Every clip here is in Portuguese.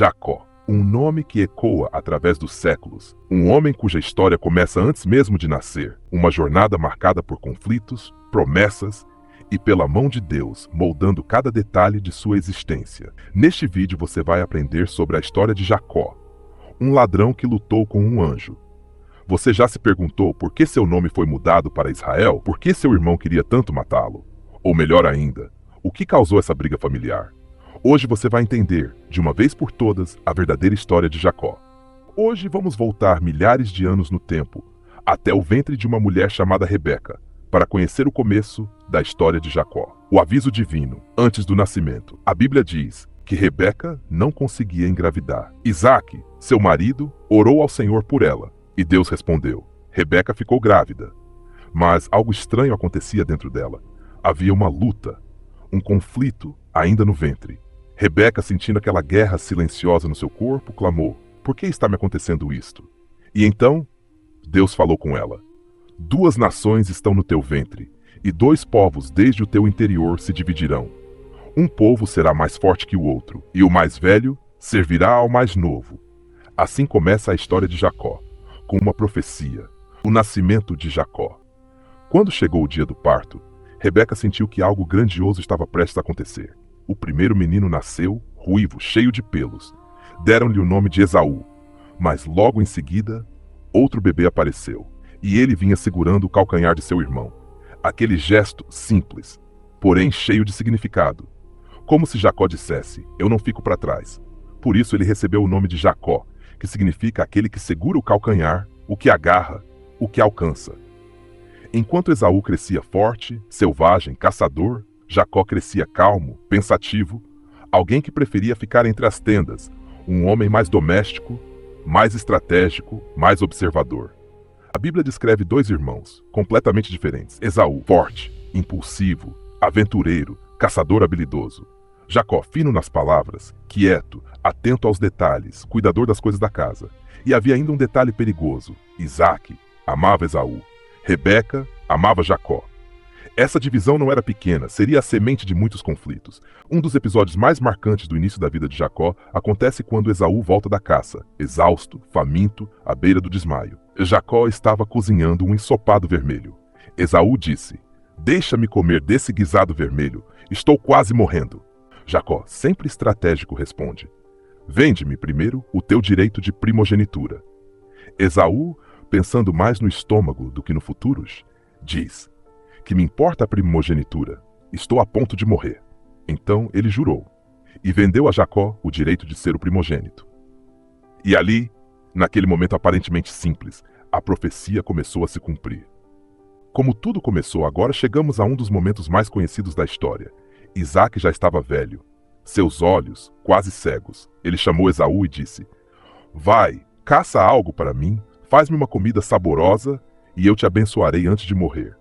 Jacó, um nome que ecoa através dos séculos, um homem cuja história começa antes mesmo de nascer, uma jornada marcada por conflitos, promessas e pela mão de Deus, moldando cada detalhe de sua existência. Neste vídeo você vai aprender sobre a história de Jacó, um ladrão que lutou com um anjo. Você já se perguntou por que seu nome foi mudado para Israel? Por que seu irmão queria tanto matá-lo? Ou melhor ainda, o que causou essa briga familiar? Hoje você vai entender, de uma vez por todas, a verdadeira história de Jacó. Hoje vamos voltar milhares de anos no tempo, até o ventre de uma mulher chamada Rebeca, para conhecer o começo da história de Jacó. O aviso divino, antes do nascimento. A Bíblia diz que Rebeca não conseguia engravidar. Isaac, seu marido, orou ao Senhor por ela, e Deus respondeu. Rebeca ficou grávida, mas algo estranho acontecia dentro dela. Havia uma luta, um conflito ainda no ventre. Rebeca, sentindo aquela guerra silenciosa no seu corpo, clamou: "Por que está me acontecendo isto?" E então, Deus falou com ela: "Duas nações estão no teu ventre, e dois povos desde o teu interior se dividirão. Um povo será mais forte que o outro, e o mais velho servirá ao mais novo." Assim começa a história de Jacó, com uma profecia, o nascimento de Jacó. Quando chegou o dia do parto, Rebeca sentiu que algo grandioso estava prestes a acontecer. O primeiro menino nasceu, ruivo, cheio de pelos. Deram-lhe o nome de Esaú, mas logo em seguida, outro bebê apareceu, e ele vinha segurando o calcanhar de seu irmão. Aquele gesto simples, porém cheio de significado. Como se Jacó dissesse: "Eu não fico para trás." Por isso ele recebeu o nome de Jacó, que significa aquele que segura o calcanhar, o que agarra, o que alcança. Enquanto Esaú crescia forte, selvagem, caçador, Jacó crescia calmo, pensativo, alguém que preferia ficar entre as tendas, um homem mais doméstico, mais estratégico, mais observador. A Bíblia descreve dois irmãos, completamente diferentes. Esaú, forte, impulsivo, aventureiro, caçador habilidoso. Jacó, fino nas palavras, quieto, atento aos detalhes, cuidador das coisas da casa. E havia ainda um detalhe perigoso: Isaac amava Esaú, Rebeca amava Jacó. Essa divisão não era pequena, seria a semente de muitos conflitos. Um dos episódios mais marcantes do início da vida de Jacó acontece quando Esaú volta da caça, exausto, faminto, à beira do desmaio. Jacó estava cozinhando um ensopado vermelho. Esaú disse: "Deixa-me comer desse guisado vermelho, estou quase morrendo." Jacó, sempre estratégico, responde: "Vende-me primeiro o teu direito de primogenitura." Esaú, pensando mais no estômago do que no futuros, diz: "Que me importa a primogenitura? Estou a ponto de morrer." Então ele jurou, e vendeu a Jacó o direito de ser o primogênito. E ali, naquele momento aparentemente simples, a profecia começou a se cumprir. Como tudo começou, agora chegamos a um dos momentos mais conhecidos da história. Isaac já estava velho, seus olhos quase cegos. Ele chamou Esaú e disse: "Vai, caça algo para mim, faz-me uma comida saborosa e eu te abençoarei antes de morrer."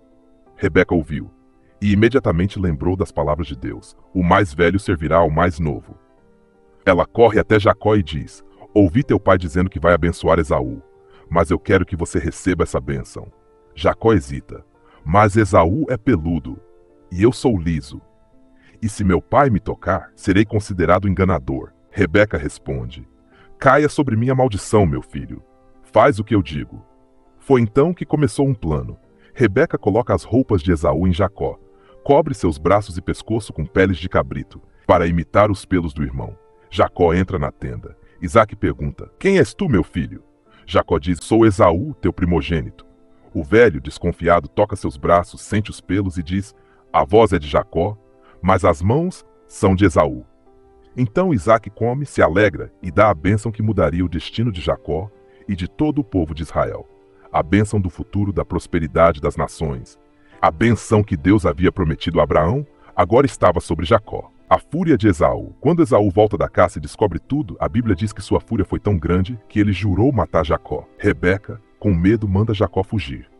Rebeca ouviu, e imediatamente lembrou das palavras de Deus: "O mais velho servirá ao mais novo." Ela corre até Jacó e diz: "Ouvi teu pai dizendo que vai abençoar Esaú, mas eu quero que você receba essa bênção." Jacó hesita: "Mas Esaú é peludo, e eu sou liso. E se meu pai me tocar, serei considerado enganador." Rebeca responde: "Caia sobre mim a maldição, meu filho. Faz o que eu digo." Foi então que começou um plano. Rebeca coloca as roupas de Esaú em Jacó, cobre seus braços e pescoço com peles de cabrito, para imitar os pelos do irmão. Jacó entra na tenda. Isaac pergunta: "Quem és tu, meu filho?" Jacó diz: "Sou Esaú, teu primogênito." O velho, desconfiado, toca seus braços, sente os pelos e diz: "A voz é de Jacó, mas as mãos são de Esaú." Então Isaac come, se alegra e dá a bênção que mudaria o destino de Jacó e de todo o povo de Israel. A bênção do futuro, da prosperidade das nações. A bênção que Deus havia prometido a Abraão, agora estava sobre Jacó. A fúria de Esaú. Quando Esaú volta da caça e descobre tudo, a Bíblia diz que sua fúria foi tão grande que ele jurou matar Jacó. Rebeca, com medo, manda Jacó fugir,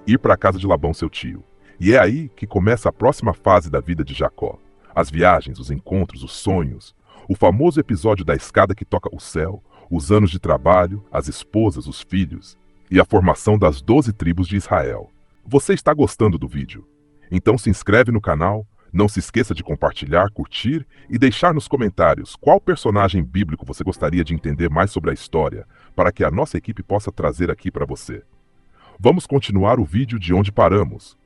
ir para a casa de Labão, seu tio. E é aí que começa a próxima fase da vida de Jacó. As viagens, os encontros, os sonhos. O famoso episódio da escada que toca o céu, os anos de trabalho, as esposas, os filhos. E a formação das 12 tribos de Israel. Você está gostando do vídeo? Então se inscreve no canal, Não se esqueça de compartilhar, curtir e deixar nos comentários qual personagem bíblico você gostaria de entender mais sobre a história, para que a nossa equipe possa trazer aqui para você. Vamos continuar o vídeo de onde paramos.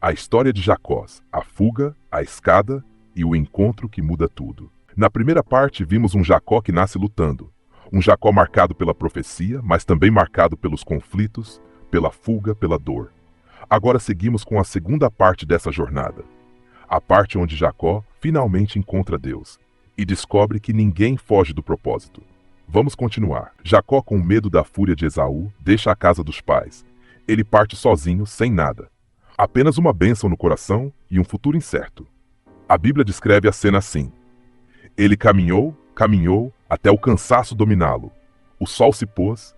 A história de Jacó, a fuga, a escada e o encontro que muda tudo. Na primeira parte, vimos um Jacó que nasce lutando. Um Jacó marcado pela profecia, mas também marcado pelos conflitos, pela fuga, pela dor. Agora seguimos com a segunda parte dessa jornada. A parte onde Jacó finalmente encontra Deus e descobre que ninguém foge do propósito. Vamos continuar. Jacó, com medo da fúria de Esaú, deixa a casa dos pais. Ele parte sozinho, sem nada. Apenas uma bênção no coração e um futuro incerto. A Bíblia descreve a cena assim. Ele caminhou, caminhou, até o cansaço dominá-lo. O sol se pôs,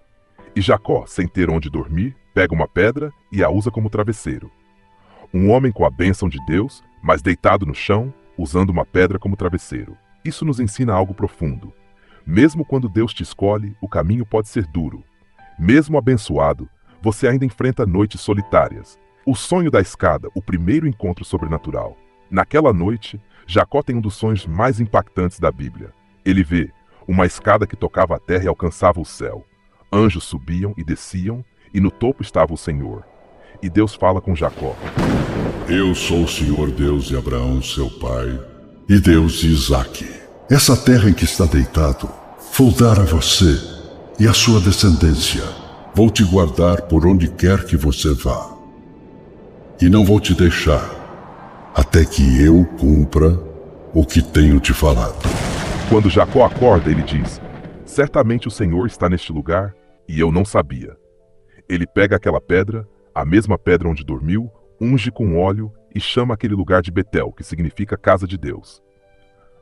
e Jacó, sem ter onde dormir, pega uma pedra e a usa como travesseiro. Um homem com a bênção de Deus, mas deitado no chão, usando uma pedra como travesseiro. Isso nos ensina algo profundo. Mesmo quando Deus te escolhe, o caminho pode ser duro. Mesmo abençoado, você ainda enfrenta noites solitárias. O sonho da escada, o primeiro encontro sobrenatural. Naquela noite, Jacó tem um dos sonhos mais impactantes da Bíblia. Ele vê uma escada que tocava a terra e alcançava o céu. Anjos subiam e desciam, e no topo estava o Senhor. E Deus fala com Jacó. Eu sou o Senhor Deus de Abraão, seu pai, e Deus de Isaque. Essa terra em que está deitado, vou dar a você e a sua descendência. Vou te guardar por onde quer que você vá. E não vou te deixar, até que eu cumpra o que tenho te falado. Quando Jacó acorda, ele diz, certamente o Senhor está neste lugar, e eu não sabia. Ele pega aquela pedra, a mesma pedra onde dormiu, unge com óleo e chama aquele lugar de Betel, que significa casa de Deus.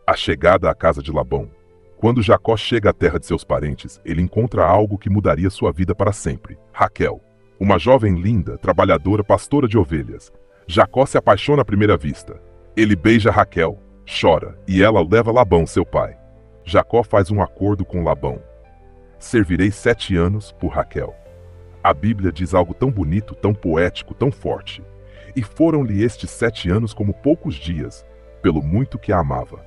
A chegada à casa de Labão. Quando Jacó chega à terra de seus parentes, ele encontra algo que mudaria sua vida para sempre. Raquel, uma jovem linda, trabalhadora, pastora de ovelhas. Jacó se apaixona à primeira vista. Ele beija Raquel, chora, e ela leva Labão, seu pai. Jacó faz um acordo com Labão. Servirei 7 anos por Raquel. A Bíblia diz algo tão bonito, tão poético, tão forte. E foram-lhe estes 7 anos como poucos dias, pelo muito que a amava.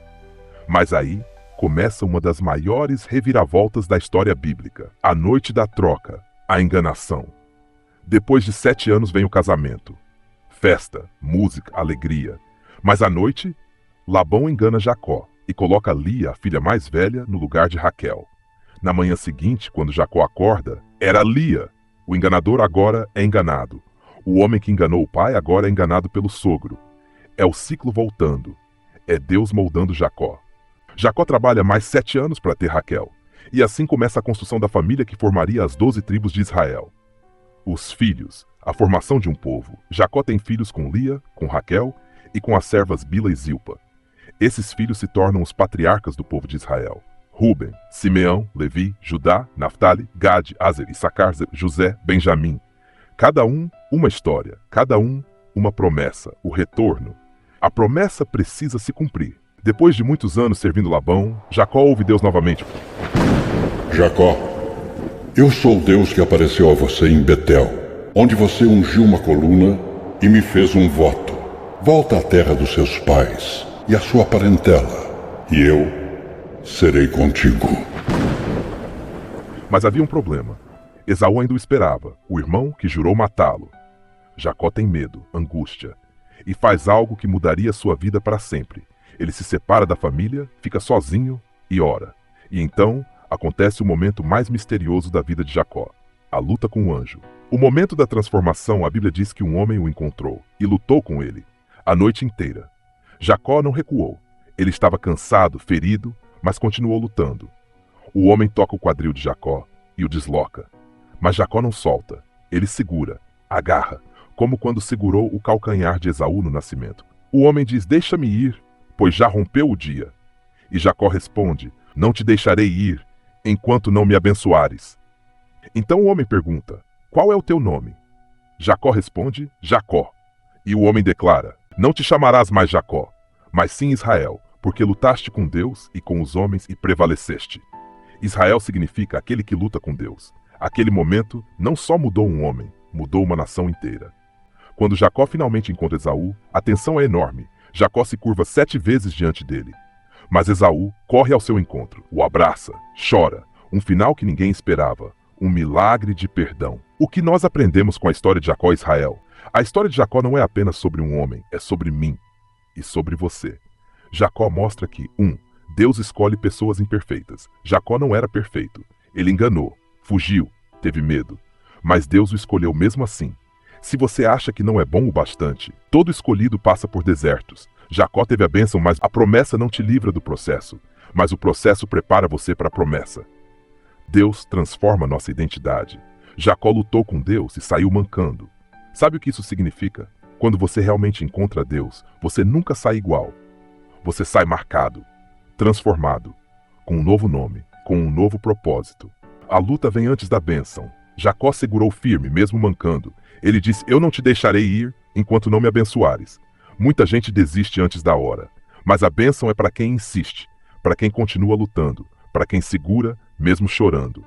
Mas aí começa uma das maiores reviravoltas da história bíblica. A noite da troca, a enganação. Depois de 7 anos vem o casamento. Festa, música, alegria. Mas à noite, Labão engana Jacó e coloca Lia, a filha mais velha, no lugar de Raquel. Na manhã seguinte, quando Jacó acorda, era Lia. O enganador agora é enganado. O homem que enganou o pai agora é enganado pelo sogro. É o ciclo voltando. É Deus moldando Jacó. Jacó trabalha mais 7 anos para ter Raquel. E assim começa a construção da família que formaria as 12 tribos de Israel. Os filhos, a formação de um povo. Jacó tem filhos com Lia, com Raquel e com as servas Bila e Zilpa. Esses filhos se tornam os patriarcas do povo de Israel. Ruben, Simeão, Levi, Judá, Naftali, Gade, Aser, Issacar, José, Benjamim. Cada um, uma história. Cada um, uma promessa. O retorno. A promessa precisa se cumprir. Depois de muitos anos servindo Labão, Jacó ouve Deus novamente. Jacó, eu sou o Deus que apareceu a você em Betel, onde você ungiu uma coluna e me fez um voto. Volta à terra dos seus pais e à sua parentela, e eu serei contigo. Mas havia um problema. Esaú ainda o esperava, o irmão que jurou matá-lo. Jacó tem medo, angústia, e faz algo que mudaria sua vida para sempre. Ele se separa da família, fica sozinho e ora. E então acontece o momento mais misterioso da vida de Jacó, a luta com o anjo. O momento da transformação, a Bíblia diz que um homem o encontrou e lutou com ele a noite inteira. Jacó não recuou. Ele estava cansado, ferido, mas continuou lutando. O homem toca o quadril de Jacó e o desloca. Mas Jacó não solta. Ele segura, agarra, como quando segurou o calcanhar de Esaú no nascimento. O homem diz, deixa-me ir, pois já rompeu o dia. E Jacó responde, não te deixarei ir, enquanto não me abençoares. Então o homem pergunta, qual é o teu nome? Jacó responde, Jacó. E o homem declara, não te chamarás mais Jacó, mas sim Israel, porque lutaste com Deus e com os homens e prevaleceste. Israel significa aquele que luta com Deus. Aquele momento não só mudou um homem, mudou uma nação inteira. Quando Jacó finalmente encontra Esaú, a tensão é enorme. Jacó se curva 7 vezes diante dele. Mas Esaú corre ao seu encontro, o abraça, chora, um final que ninguém esperava, um milagre de perdão. O que nós aprendemos com a história de Jacó e Israel? A história de Jacó não é apenas sobre um homem, é sobre mim e sobre você. Jacó mostra que, 1. Deus escolhe pessoas imperfeitas. Jacó não era perfeito. Ele enganou, fugiu, teve medo. Mas Deus o escolheu mesmo assim. Se você acha que não é bom o bastante, todo escolhido passa por desertos. Jacó teve a bênção, mas a promessa não te livra do processo. Mas o processo prepara você para a promessa. Deus transforma nossa identidade. Jacó lutou com Deus e saiu mancando. Sabe o que isso significa? Quando você realmente encontra Deus, você nunca sai igual. Você sai marcado, transformado, com um novo nome, com um novo propósito. A luta vem antes da bênção. Jacó segurou firme, mesmo mancando. Ele disse: eu não te deixarei ir enquanto não me abençoares. Muita gente desiste antes da hora. Mas a bênção é para quem insiste, para quem continua lutando, para quem segura, mesmo chorando.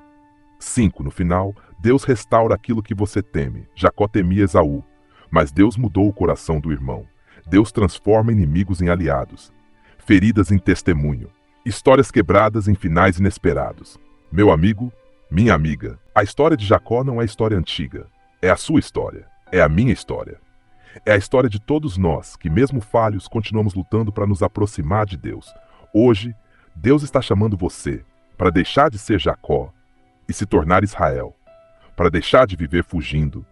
5. No final, Deus restaura aquilo que você teme. Jacó temia Esaú, mas Deus mudou o coração do irmão. Deus transforma inimigos em aliados, feridas em testemunho, histórias quebradas em finais inesperados. Meu amigo, minha amiga, a história de Jacó não é história antiga. É a sua história, é a minha história. É a história de todos nós que, mesmo falhos, continuamos lutando para nos aproximar de Deus. Hoje, Deus está chamando você para deixar de ser Jacó e se tornar Israel, para deixar de viver fugindo,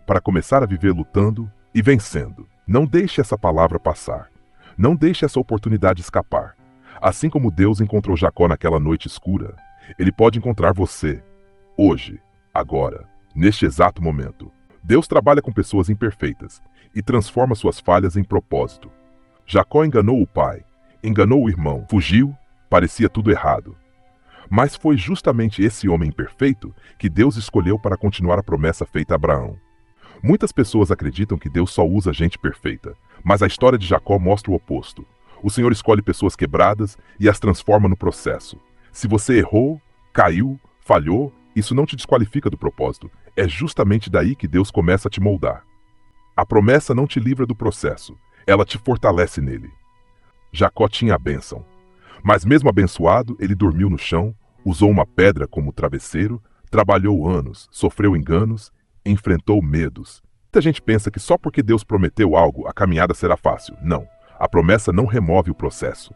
para começar a viver lutando e vencendo. Não deixe essa palavra passar. Não deixe essa oportunidade escapar. Assim como Deus encontrou Jacó naquela noite escura, Ele pode encontrar você, hoje, agora, neste exato momento. Deus trabalha com pessoas imperfeitas e transforma suas falhas em propósito. Jacó enganou o pai, enganou o irmão, fugiu, parecia tudo errado. Mas foi justamente esse homem imperfeito que Deus escolheu para continuar a promessa feita a Abraão. Muitas pessoas acreditam que Deus só usa gente perfeita, mas a história de Jacó mostra o oposto. O Senhor escolhe pessoas quebradas e as transforma no processo. Se você errou, caiu, falhou, isso não te desqualifica do propósito. É justamente daí que Deus começa a te moldar. A promessa não te livra do processo, ela te fortalece nele. Jacó tinha a bênção, mas mesmo abençoado, ele dormiu no chão, usou uma pedra como travesseiro, trabalhou anos, sofreu enganos, enfrentou medos. Muita gente pensa que só porque Deus prometeu algo, a caminhada será fácil. Não, a promessa não remove o processo.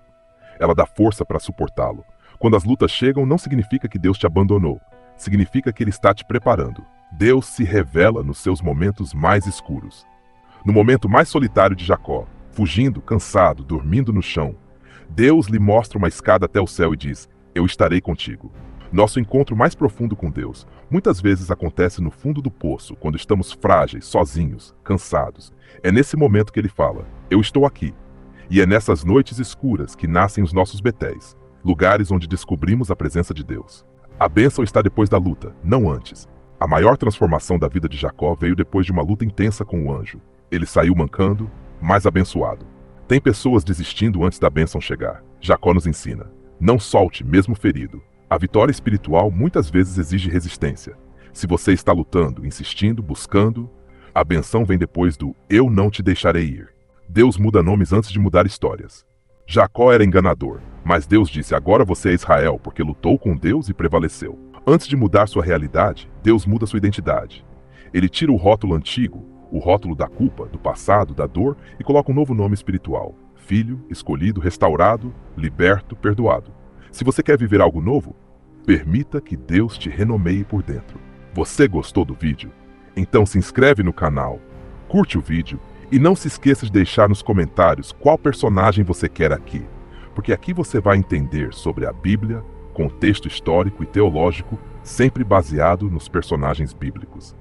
Ela dá força para suportá-lo. Quando as lutas chegam, não significa que Deus te abandonou. Significa que Ele está te preparando. Deus se revela nos seus momentos mais escuros. No momento mais solitário de Jacó, fugindo, cansado, dormindo no chão, Deus lhe mostra uma escada até o céu e diz: eu estarei contigo. Nosso encontro mais profundo com Deus muitas vezes acontece no fundo do poço, quando estamos frágeis, sozinhos, cansados. É nesse momento que Ele fala: eu estou aqui. E é nessas noites escuras que nascem os nossos betéis, lugares onde descobrimos a presença de Deus. A bênção está depois da luta, não antes. A maior transformação da vida de Jacó veio depois de uma luta intensa com o anjo. Ele saiu mancando, mas abençoado. Tem pessoas desistindo antes da bênção chegar. Jacó nos ensina: não solte, mesmo ferido. A vitória espiritual muitas vezes exige resistência. Se você está lutando, insistindo, buscando, a benção vem depois do eu não te deixarei ir. Deus muda nomes antes de mudar histórias. Jacó era enganador, mas Deus disse: agora você é Israel, porque lutou com Deus e prevaleceu. Antes de mudar sua realidade, Deus muda sua identidade. Ele tira o rótulo antigo, o rótulo da culpa, do passado, da dor, e coloca um novo nome espiritual: filho, escolhido, restaurado, liberto, perdoado. Se você quer viver algo novo, permita que Deus te renomeie por dentro. Você gostou do vídeo? Então se inscreve no canal, curte o vídeo e não se esqueça de deixar nos comentários qual personagem você quer aqui, porque aqui você vai entender sobre a Bíblia, contexto histórico e teológico, sempre baseado nos personagens bíblicos.